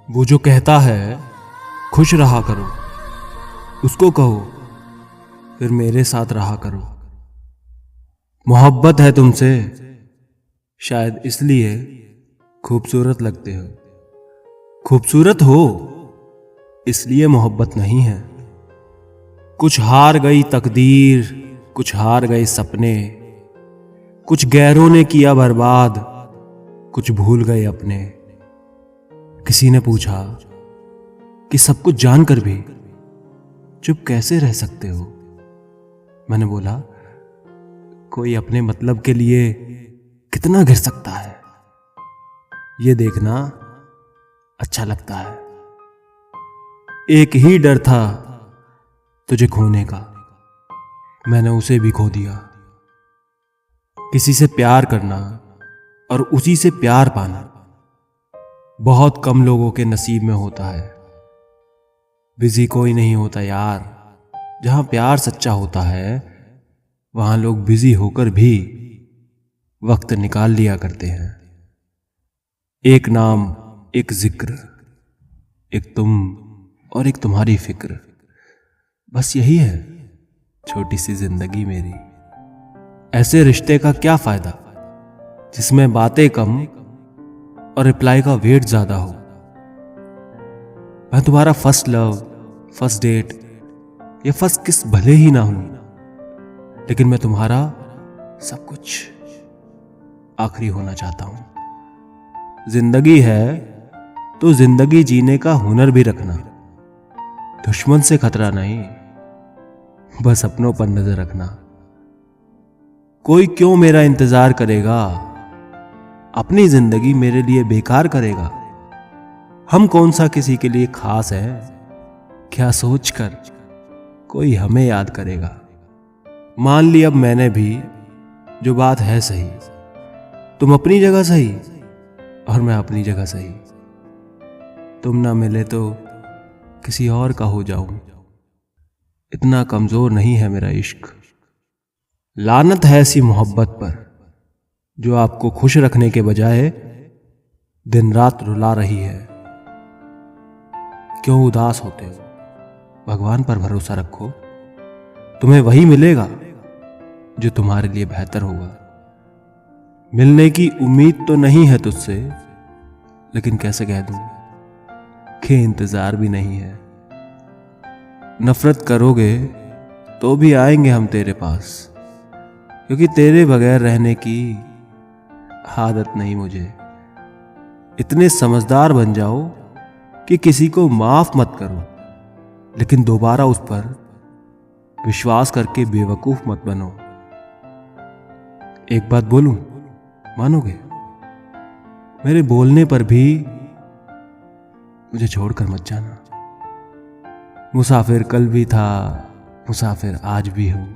वो जो कहता है खुश रहा करो, उसको कहो फिर मेरे साथ रहा करो। मोहब्बत है तुमसे, शायद इसलिए खूबसूरत लगते हो। खूबसूरत हो इसलिए मोहब्बत नहीं है। कुछ हार गई तकदीर, कुछ हार गए सपने, कुछ गैरों ने किया बर्बाद, कुछ भूल गए अपने। किसी ने पूछा कि सब कुछ जानकर भी चुप कैसे रह सकते हो। मैंने बोला, कोई अपने मतलब के लिए कितना गिर सकता है, ये देखना अच्छा लगता है। एक ही डर था तुझे खोने का, मैंने उसे भी खो दिया। किसी से प्यार करना और उसी से प्यार पाना बहुत कम लोगों के नसीब में होता है। बिजी कोई नहीं होता यार, जहां प्यार सच्चा होता है वहां लोग बिजी होकर भी वक्त निकाल लिया करते हैं। एक नाम, एक जिक्र, एक तुम और एक तुम्हारी फिक्र, बस यही है छोटी सी जिंदगी मेरी। ऐसे रिश्ते का क्या फायदा जिसमें बातें कम और रिप्लाई का वेट ज्यादा हो। मैं तुम्हारा फर्स्ट लव, फर्स्ट डेट या फर्स्ट किस भले ही ना हूं, लेकिन मैं तुम्हारा सब कुछ आखिरी होना चाहता हूं। जिंदगी है तो जिंदगी जीने का हुनर भी रखना। दुश्मन से खतरा नहीं, बस अपनों पर नजर रखना। कोई क्यों मेरा इंतजार करेगा, अपनी जिंदगी मेरे लिए बेकार करेगा। हम कौन सा किसी के लिए खास है, क्या सोचकर कोई हमें याद करेगा। मान ली अब मैंने भी जो बात है सही, तुम अपनी जगह सही और मैं अपनी जगह सही। तुम ना मिले तो किसी और का हो जाऊं, इतना कमजोर नहीं है मेरा इश्क। लानत है ऐसी मोहब्बत पर जो आपको खुश रखने के बजाय दिन रात रुला रही है। क्यों उदास होते हो, भगवान पर भरोसा रखो, तुम्हें वही मिलेगा जो तुम्हारे लिए बेहतर होगा। मिलने की उम्मीद तो नहीं है तुझसे, लेकिन कैसे कह दूं कि इंतजार भी नहीं है। नफरत करोगे तो भी आएंगे हम तेरे पास, क्योंकि तेरे बगैर रहने की आदत नहीं मुझे। इतने समझदार बन जाओ कि किसी को माफ मत करो, लेकिन दोबारा उस पर विश्वास करके बेवकूफ मत बनो। एक बात बोलूं, मानोगे? मेरे बोलने पर भी मुझे छोड़कर मत जाना। मुसाफिर कल भी था, मुसाफिर आज भी हूं।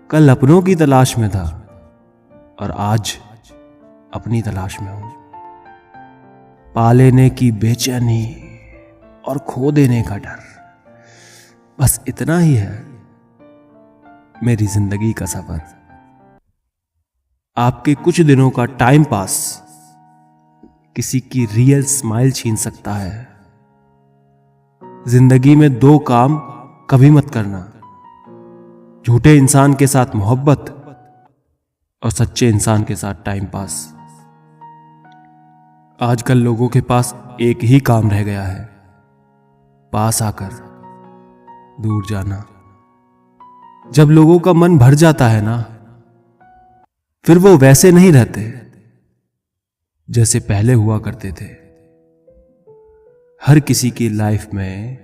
कल अपनों की तलाश में था और आज अपनी तलाश में हूं। पा लेने की बेचैनी और खो देने का डर, बस इतना ही है मेरी जिंदगी का सफर। आपके कुछ दिनों का टाइम पास किसी की रियल स्माइल छीन सकता है। जिंदगी में दो काम कभी मत करना, झूठे इंसान के साथ मोहब्बत और सच्चे इंसान के साथ टाइम पास। आजकल लोगों के पास एक ही काम रह गया है, पास आकर दूर जाना। जब लोगों का मन भर जाता है ना, फिर वो वैसे नहीं रहते जैसे पहले हुआ करते थे। हर किसी की लाइफ में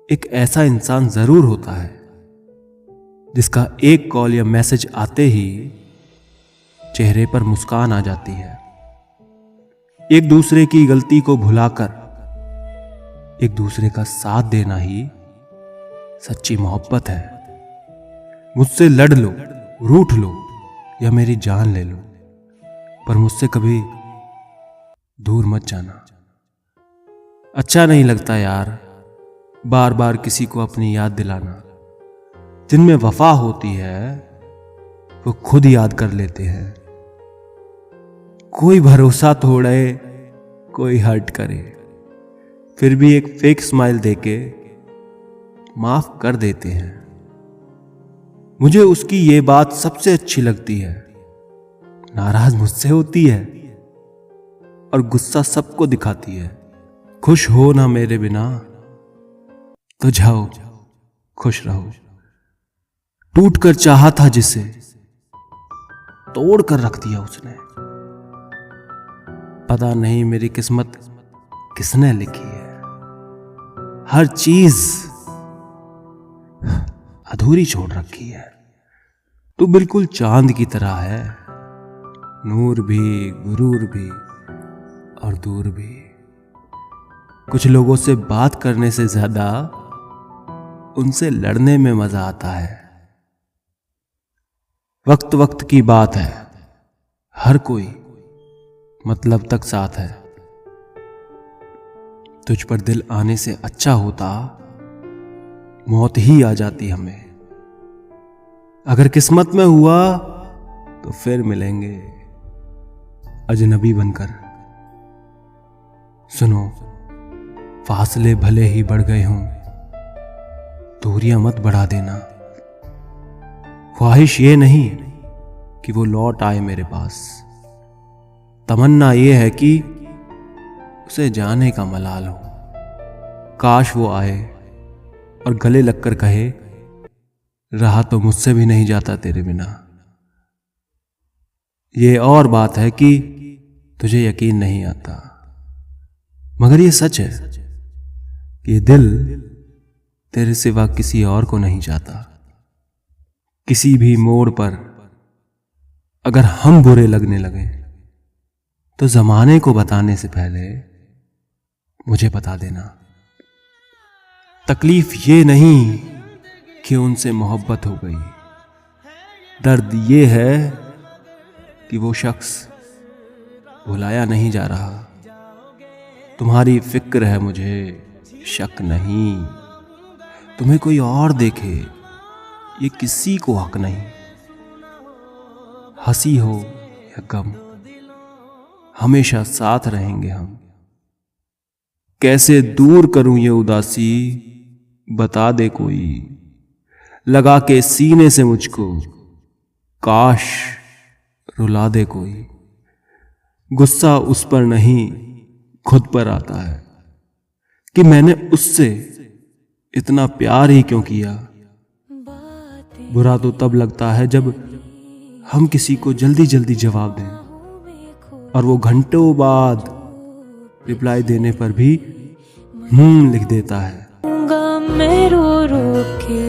एक ऐसा इंसान जरूर होता है जिसका एक कॉल या मैसेज आते ही चेहरे पर मुस्कान आ जाती है। एक दूसरे की गलती को भुलाकर एक दूसरे का साथ देना ही सच्ची मोहब्बत है। मुझसे लड़ लो, रूठ लो या मेरी जान ले लो, पर मुझसे कभी दूर मत जाना। अच्छा नहीं लगता यार बार बार किसी को अपनी याद दिलाना। जिनमें वफा होती है वो खुद याद कर लेते हैं। कोई भरोसा तोड़े, कोई हर्ट करे, फिर भी एक फेक स्माइल देके माफ कर देते हैं। मुझे उसकी ये बात सबसे अच्छी लगती है, नाराज मुझसे होती है और गुस्सा सबको दिखाती है। खुश हो ना मेरे बिना तो जाओ खुश रहो। टूट कर चाहा था जिसे तोड़ कर रख दिया उसने। पता नहीं मेरी किस्मत किसने लिखी है। हर चीज अधूरी छोड़ रखी है। तू बिल्कुल चांद की तरह है, नूर भी, गुरूर भी और दूर भी। कुछ लोगों से बात करने से ज्यादा उनसे लड़ने में मजा आता है। वक्त वक्त की बात है, हर कोई मतलब तक साथ है। तुझ पर दिल आने से अच्छा होता मौत ही आ जाती हमें। अगर किस्मत में हुआ तो फिर मिलेंगे अजनबी बनकर। सुनो, फासले भले ही बढ़ गए हों, दूरियां मत बढ़ा देना। ख्वाहिश ये नहीं कि वो लौट आए मेरे पास, तमन्ना ये है कि उसे जाने का मलाल हो। काश वो आए और गले लगकर कहे, रहा तो मुझसे भी नहीं जाता तेरे बिना। ये और बात है कि तुझे यकीन नहीं आता, मगर ये सच है कि ये दिल तेरे सिवा किसी और को नहीं चाहता। किसी भी मोड़ पर अगर हम बुरे लगने लगे तो जमाने को बताने से पहले मुझे बता देना। तकलीफ ये नहीं कि उनसे मोहब्बत हो गई, दर्द ये है कि वो शख्स भुलाया नहीं जा रहा। तुम्हारी फिक्र है मुझे, शक नहीं। तुम्हें कोई और देखे ये किसी को हक नहीं। हंसी हो या गम हमेशा साथ रहेंगे हम। कैसे दूर करूं ये उदासी, बता दे कोई। लगा के सीने से मुझको काश रुला दे कोई। गुस्सा उस पर नहीं खुद पर आता है कि मैंने उससे इतना प्यार ही क्यों किया। बुरा तो तब लगता है जब हम किसी को जल्दी जल्दी जवाब दें और वो घंटों बाद रिप्लाई देने पर भी लिख देता है। मैं रो रो के